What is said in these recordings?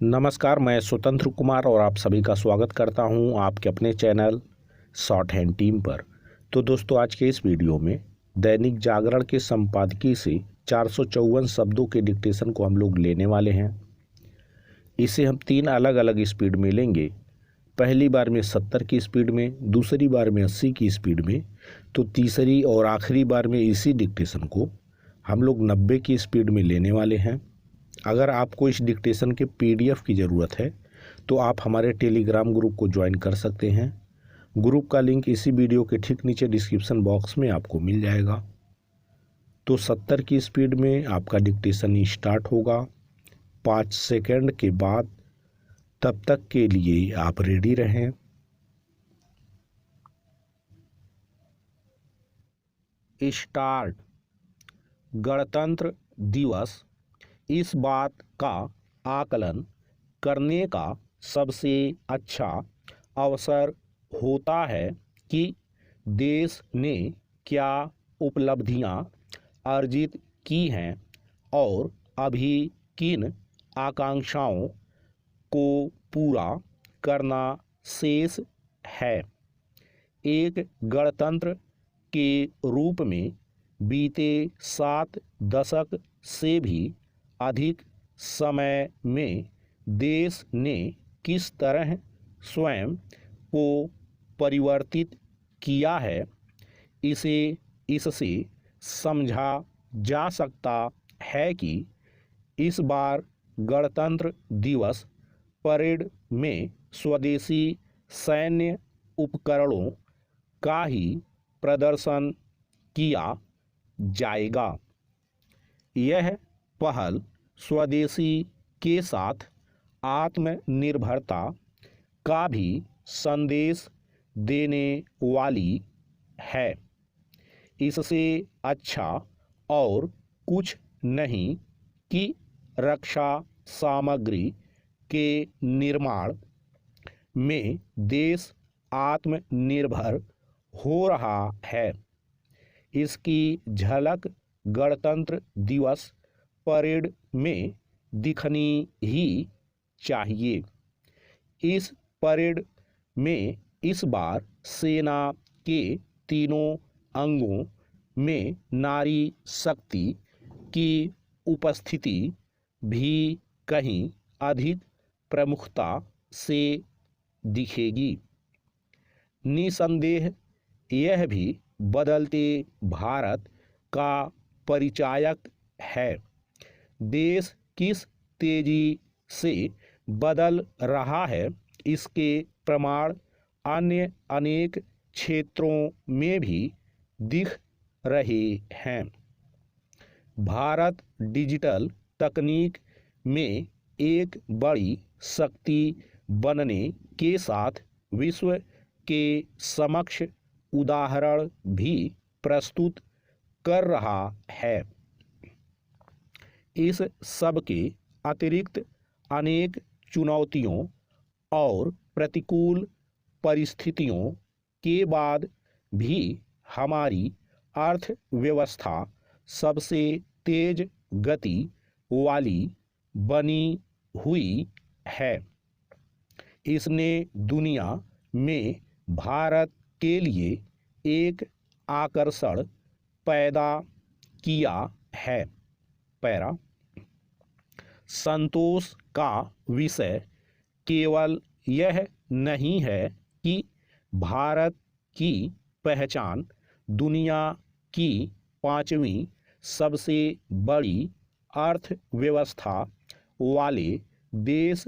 नमस्कार, मैं स्वतंत्र कुमार और आप सभी का स्वागत करता हूं आपके अपने चैनल शॉर्ट हैंड टीम पर। तो दोस्तों, आज के इस वीडियो में दैनिक जागरण के संपादकीय से 454 शब्दों के डिक्टेशन को हम लोग लेने वाले हैं। इसे हम 3 अलग अलग स्पीड में लेंगे। पहली बार में 70 की स्पीड में, दूसरी बार में 80 की स्पीड में, तो तीसरी और आखिरी बार में इसी डिक्टेशन को हम लोग 90 की स्पीड में लेने वाले हैं। अगर आपको इस डिक्टेशन के पीडीएफ की ज़रूरत है तो आप हमारे टेलीग्राम ग्रुप को ज्वाइन कर सकते हैं। ग्रुप का लिंक इसी वीडियो के ठीक नीचे डिस्क्रिप्शन बॉक्स में आपको मिल जाएगा। तो 70 की स्पीड में आपका डिक्टेशन स्टार्ट होगा 5 सेकंड के बाद। तब तक के लिए आप रेडी रहें। स्टार्ट। गणतंत्र दिवस इस बात का आकलन करने का सबसे अच्छा अवसर होता है कि देश ने क्या उपलब्धियां अर्जित की हैं और अभी किन आकांक्षाओं को पूरा करना शेष है। एक गणतंत्र के रूप में बीते 7 दशक से भी अधिक समय में देश ने किस तरह स्वयं को परिवर्तित किया है, इससे समझा जा सकता है कि इस बार गणतंत्र दिवस परेड में स्वदेशी सैन्य उपकरणों का ही प्रदर्शन किया जाएगा। यह पहल स्वदेशी के साथ आत्मनिर्भरता का भी संदेश देने वाली है। इससे अच्छा और कुछ नहीं कि रक्षा सामग्री के निर्माण में देश आत्मनिर्भर हो रहा है। इसकी झलक गणतंत्र दिवस परेड में दिखनी ही चाहिए। इस परेड में इस बार सेना के तीनों अंगों में नारी शक्ति की उपस्थिति भी कहीं अधिक प्रमुखता से दिखेगी। निसंदेह यह भी बदलते भारत का परिचायक है। देश किस तेजी से बदल रहा है, इसके प्रमाण अन्य अनेक क्षेत्रों में भी दिख रहे हैं। भारत डिजिटल तकनीक में एक बड़ी शक्ति बनने के साथ विश्व के समक्ष उदाहरण भी प्रस्तुत कर रहा है। इस सब के अतिरिक्त अनेक चुनौतियों और प्रतिकूल परिस्थितियों के बाद भी हमारी अर्थव्यवस्था सबसे तेज गति वाली बनी हुई है। इसने दुनिया में भारत के लिए एक आकर्षण पैदा किया है। पैरा संतोष का विषय केवल यह नहीं है कि भारत की पहचान दुनिया की 5वीं सबसे बड़ी अर्थव्यवस्था वाले देश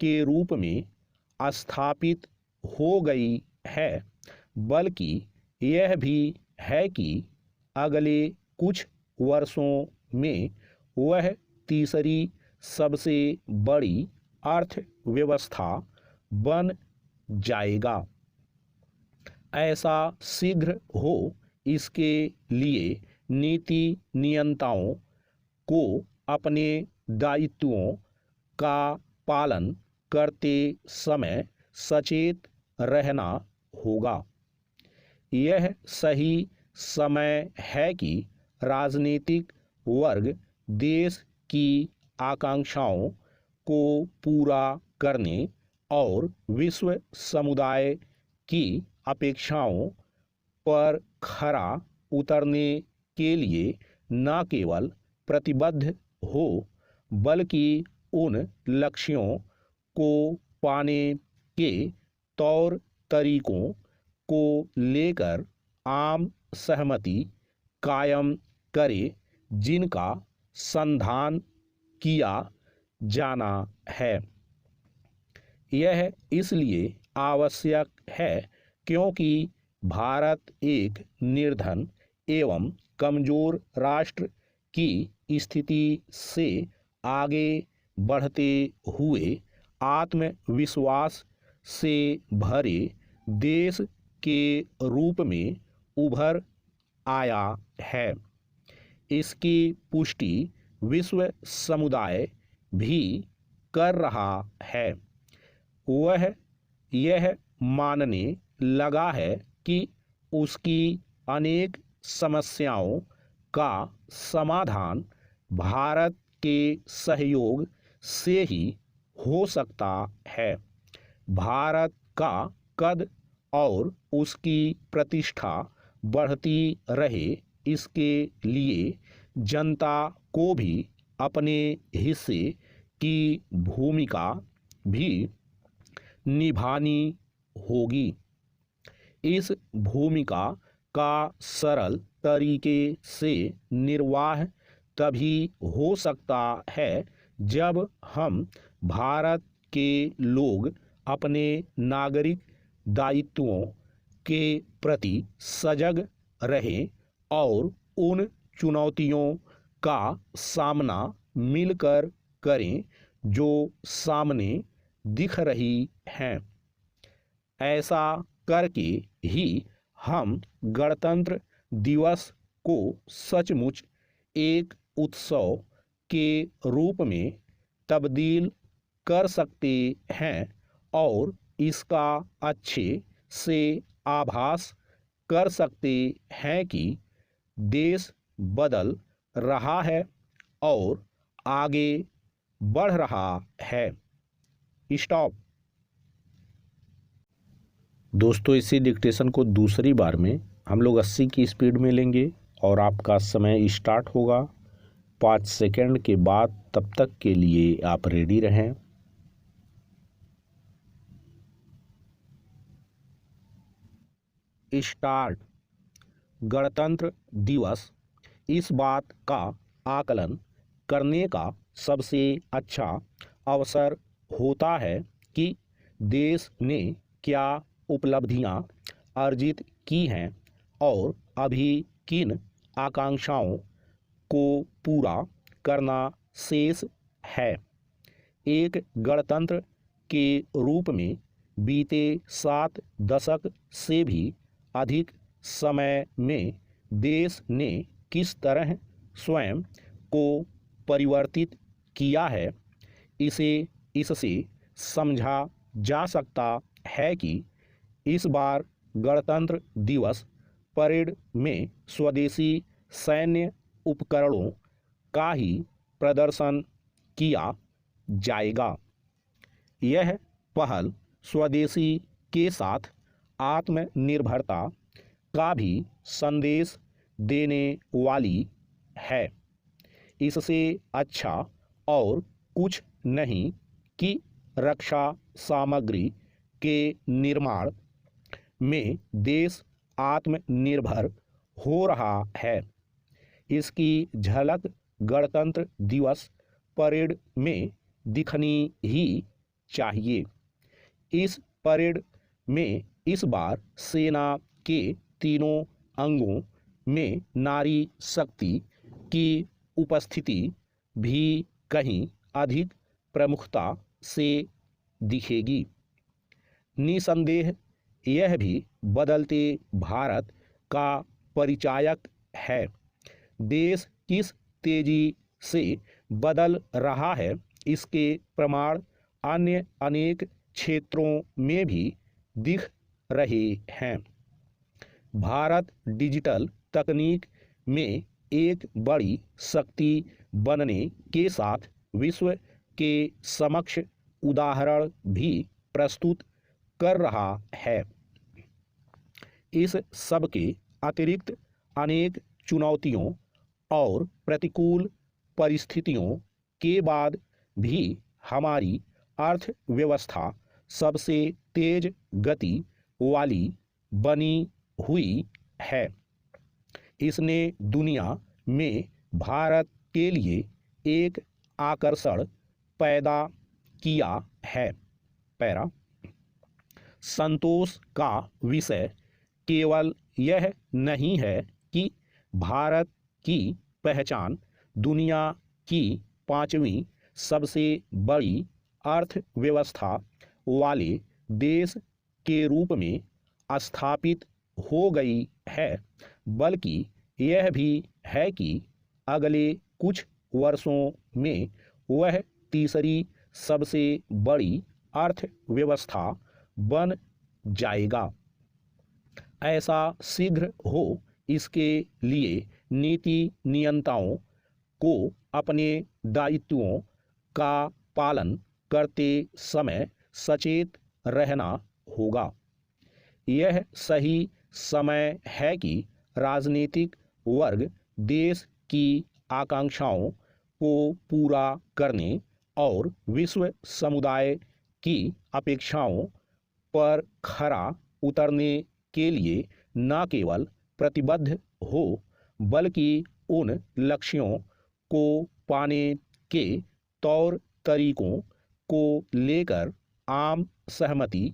के रूप में स्थापित हो गई है, बल्कि यह भी है कि अगले कुछ वर्षों में वह तीसरी सबसे बड़ी अर्थव्यवस्था बन जाएगा। ऐसा शीघ्र हो, इसके लिए नीति नियंताओं को अपने दायित्वों का पालन करते समय सचेत रहना होगा। यह सही समय है कि राजनीतिक वर्ग देश की आकांक्षाओं को पूरा करने और विश्व समुदाय की अपेक्षाओं पर खरा उतरने के लिए न केवल प्रतिबद्ध हो बल्कि उन लक्ष्यों को पाने के तौर तरीकों को लेकर आम सहमति कायम करे जिनका संधान किया जाना है। यह इसलिए आवश्यक है क्योंकि भारत एक निर्धन एवं कमजोर राष्ट्र की स्थिति से आगे बढ़ते हुए आत्मविश्वास से भरे देश के रूप में उभर आया है। इसकी पुष्टि विश्व समुदाय भी कर रहा है। वह यह मानने लगा है कि उसकी अनेक समस्याओं का समाधान भारत के सहयोग से ही हो सकता है। भारत का कद और उसकी प्रतिष्ठा बढ़ती रहे, इसके लिए जनता को भी अपने हिस्से की भूमिका भी निभानी होगी। इस भूमिका का सरल तरीके से निर्वाह तभी हो सकता है जब हम भारत के लोग अपने नागरिक दायित्वों के प्रति सजग रहें और उन चुनौतियों का सामना मिलकर करें जो सामने दिख रही हैं। ऐसा करके ही हम गणतंत्र दिवस को सचमुच एक उत्सव के रूप में तब्दील कर सकते हैं और इसका अच्छे से आभास कर सकते हैं कि देश बदल रहा है और आगे बढ़ रहा है। स्टॉप। दोस्तों, इसी डिक्टेशन को दूसरी बार में हम लोग 80 की स्पीड में लेंगे और आपका समय स्टार्ट होगा 5 सेकंड के बाद। तब तक के लिए आप रेडी रहें। स्टार्ट। गणतंत्र दिवस इस बात का आकलन करने का सबसे अच्छा अवसर होता है कि देश ने क्या उपलब्धियां अर्जित की हैं और अभी किन आकांक्षाओं को पूरा करना शेष है। एक गणतंत्र के रूप में बीते 7 दशक से भी अधिक समय में देश ने किस तरह स्वयं को परिवर्तित किया है, इससे समझा जा सकता है कि इस बार गणतंत्र दिवस परेड में स्वदेशी सैन्य उपकरणों का ही प्रदर्शन किया जाएगा। यह पहल स्वदेशी के साथ आत्मनिर्भरता का भी संदेश देने वाली है। इससे अच्छा और कुछ नहीं कि रक्षा सामग्री के निर्माण में देश आत्मनिर्भर हो रहा है। इसकी झलक गणतंत्र दिवस परेड में दिखनी ही चाहिए। इस परेड में इस बार सेना के तीनों अंगों में नारी शक्ति की उपस्थिति भी कहीं अधिक प्रमुखता से दिखेगी। निसंदेह यह भी बदलते भारत का परिचायक है। देश किस तेजी से बदल रहा है, इसके प्रमाण अन्य अनेक क्षेत्रों में भी दिख रहे हैं। भारत डिजिटल तकनीक में एक बड़ी शक्ति बनने के साथ विश्व के समक्ष उदाहरण भी प्रस्तुत कर रहा है। इस सब के अतिरिक्त अनेक चुनौतियों और प्रतिकूल परिस्थितियों के बाद भी हमारी अर्थव्यवस्था सबसे तेज गति वाली बनी हुई है। इसने दुनिया में भारत के लिए एक आकर्षण पैदा किया है। पैरा संतोष का विषय केवल यह नहीं है कि भारत की पहचान दुनिया की 5वीं सबसे बड़ी अर्थव्यवस्था वाले देश के रूप में स्थापित हो गई है, बल्कि यह भी है कि अगले कुछ वर्षों में वह तीसरी सबसे बड़ी अर्थव्यवस्था बन जाएगा। ऐसा शीघ्र हो, इसके लिए नीति नियंताओं को अपने दायित्वों का पालन करते समय सचेत रहना होगा। यह सही समय है कि राजनीतिक वर्ग देश की आकांक्षाओं को पूरा करने और विश्व समुदाय की अपेक्षाओं पर खरा उतरने के लिए न केवल प्रतिबद्ध हो, बल्कि उन लक्ष्यों को पाने के तौर तरीकों को लेकर आम सहमति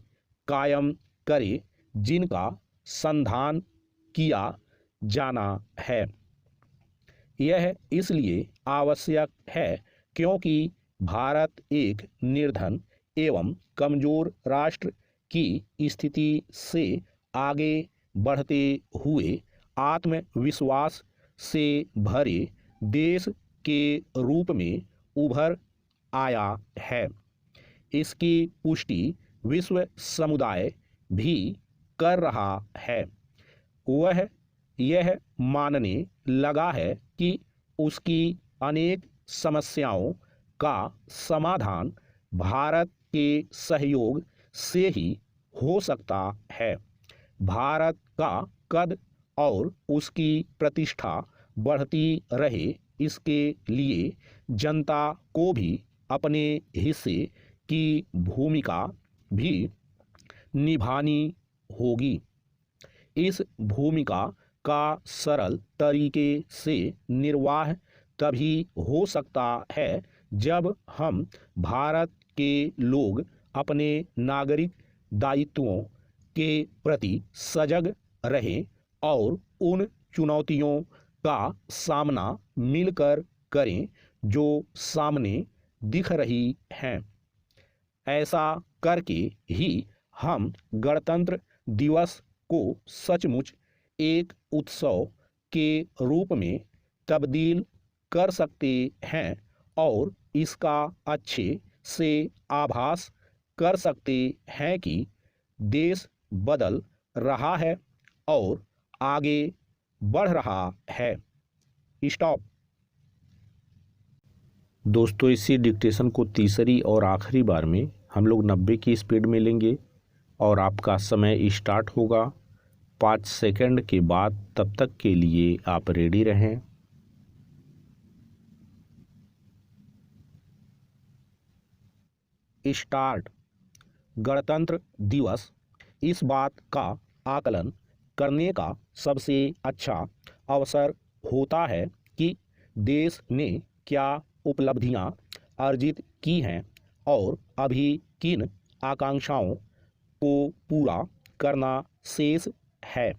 कायम करे जिनका संधान किया जाना है। यह इसलिए आवश्यक है क्योंकि भारत एक निर्धन एवं कमजोर राष्ट्र की स्थिति से आगे बढ़ते हुए आत्मविश्वास से भरे देश के रूप में उभर आया है। इसकी पुष्टि विश्व समुदाय भी कर रहा है। वह यह मानने लगा है कि उसकी अनेक समस्याओं का समाधान भारत के सहयोग से ही हो सकता है। भारत का कद और उसकी प्रतिष्ठा बढ़ती रहे, इसके लिए जनता को भी अपने हिस्से की भूमिका भी निभानी होगी। इस भूमिका का सरल तरीके से निर्वाह तभी हो सकता है जब हम भारत के लोग अपने नागरिक दायित्वों के प्रति सजग रहें और उन चुनौतियों का सामना मिलकर करें जो सामने दिख रही हैं। ऐसा करके ही हम गणतंत्र दिवस को सचमुच एक उत्सव के रूप में तब्दील कर सकते हैं और इसका अच्छे से आभास कर सकते हैं कि देश बदल रहा है और आगे बढ़ रहा है। स्टॉप। दोस्तों, इसी डिक्टेशन को तीसरी और आखिरी बार में हम लोग 90 की स्पीड में लेंगे और आपका समय स्टार्ट होगा 5 सेकंड के बाद। तब तक के लिए आप रेडी रहें। स्टार्ट। गणतंत्र दिवस इस बात का आकलन करने का सबसे अच्छा अवसर होता है कि देश ने क्या उपलब्धियां अर्जित की हैं और अभी किन आकांक्षाओं को पूरा करना शेष है।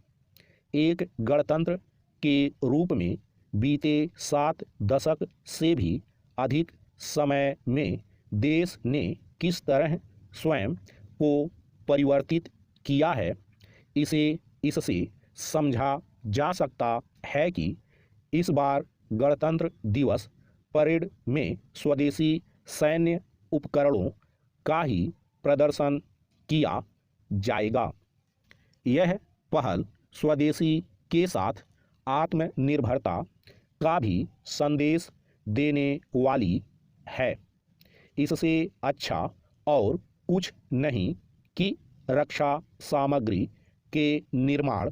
एक गणतंत्र के रूप में बीते 7 दशक से भी अधिक समय में देश ने किस तरह स्वयं को परिवर्तित किया है, इससे समझा जा सकता है कि इस बार गणतंत्र दिवस परेड में स्वदेशी सैन्य उपकरणों का ही प्रदर्शन किया जाएगा। यह पहल स्वदेशी के साथ आत्मनिर्भरता का भी संदेश देने वाली है। इससे अच्छा और कुछ नहीं कि रक्षा सामग्री के निर्माण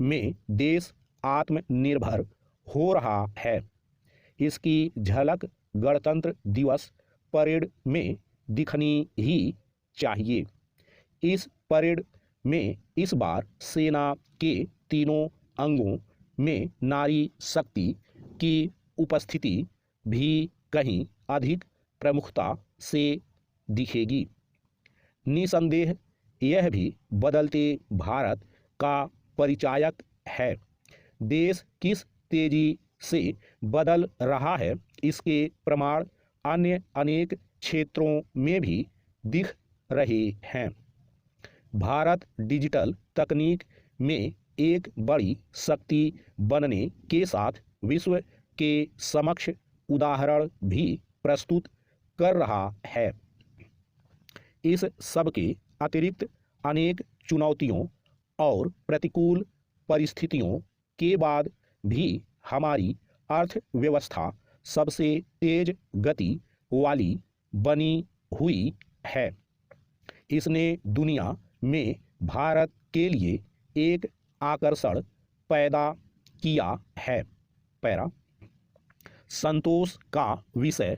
में देश आत्मनिर्भर हो रहा है। इसकी झलक गणतंत्र दिवस परेड में दिखनी ही चाहिए। इस परेड में इस बार सेना के तीनों अंगों में नारी शक्ति की उपस्थिति भी कहीं अधिक प्रमुखता से दिखेगी। निसंदेह यह भी बदलते भारत का परिचायक है। देश किस तेजी से बदल रहा है, इसके प्रमाण अन्य अनेक क्षेत्रों में भी दिख रहे हैं। भारत डिजिटल तकनीक में एक बड़ी शक्ति बनने के साथ विश्व के समक्ष उदाहरण भी प्रस्तुत कर रहा है। इस सब के अतिरिक्त अनेक चुनौतियों और प्रतिकूल परिस्थितियों के बाद भी हमारी अर्थव्यवस्था सबसे तेज गति वाली बनी हुई है। इसने दुनिया में भारत के लिए एक आकर्षण पैदा किया है। पैरा संतोष का विषय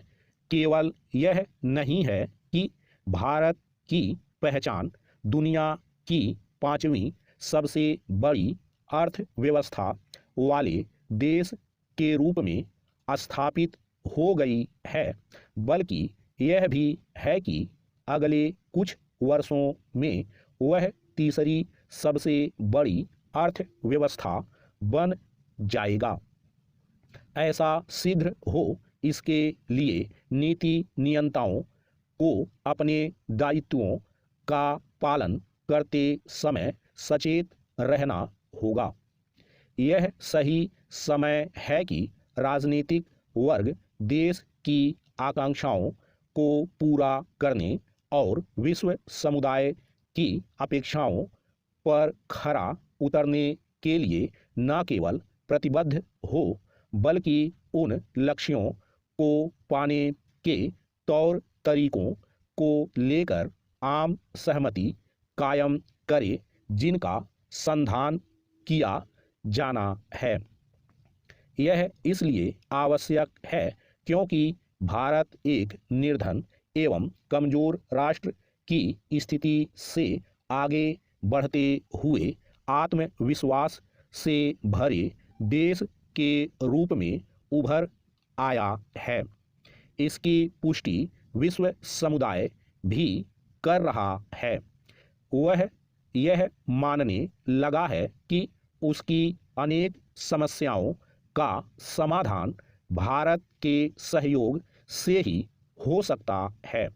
केवल यह नहीं है कि भारत की पहचान दुनिया की 5वीं सबसे बड़ी अर्थव्यवस्था वाले देश के रूप में स्थापित हो गई है, बल्कि यह भी है कि अगले कुछ वर्षों में वह तीसरी सबसे बड़ी अर्थव्यवस्था बन जाएगा। ऐसा सिद्ध हो, इसके लिए नीति नियंताओं को अपने दायित्वों का पालन करते समय सचेत रहना होगा। यह सही समय है कि राजनीतिक वर्ग देश की आकांक्षाओं को पूरा करने और विश्व समुदाय की अपेक्षाओं पर खरा उतरने के लिए न केवल प्रतिबद्ध हो, बल्कि उन लक्ष्यों को पाने के तौर तरीकों को लेकर आम सहमति कायम करे, जिनका संधान किया जाना है। यह इसलिए आवश्यक है क्योंकि भारत एक निर्धन एवं कमजोर राष्ट्र की स्थिति से आगे बढ़ते हुए आत्मविश्वास से भरे देश के रूप में उभर आया है। इसकी पुष्टि विश्व समुदाय भी कर रहा है। वह यह मानने लगा है कि उसकी अनेक समस्याओं का समाधान भारत के सहयोग से ही हो सकता है।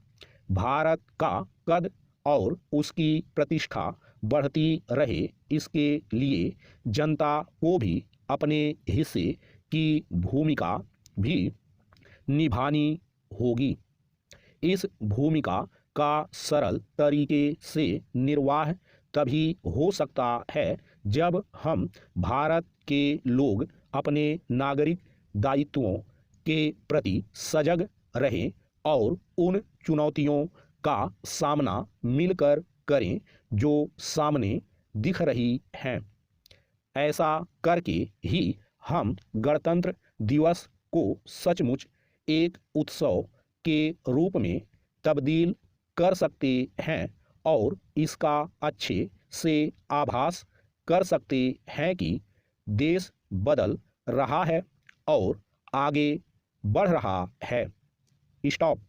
भारत का कद और उसकी प्रतिष्ठा बढ़ती रहे, इसके लिए जनता को भी अपने हिस्से की भूमिका भी निभानी होगी। इस भूमिका का सरल तरीके से निर्वाह तभी हो सकता है जब हम भारत के लोग अपने नागरिक दायित्वों के प्रति सजग रहें और उन चुनौतियों का सामना मिलकर करें जो सामने दिख रही हैं। ऐसा करके ही हम गणतंत्र दिवस को सचमुच एक उत्सव के रूप में तब्दील कर सकते हैं और इसका अच्छे से आभास कर सकते हैं कि देश बदल रहा है और आगे बढ़ रहा है। स्टॉप।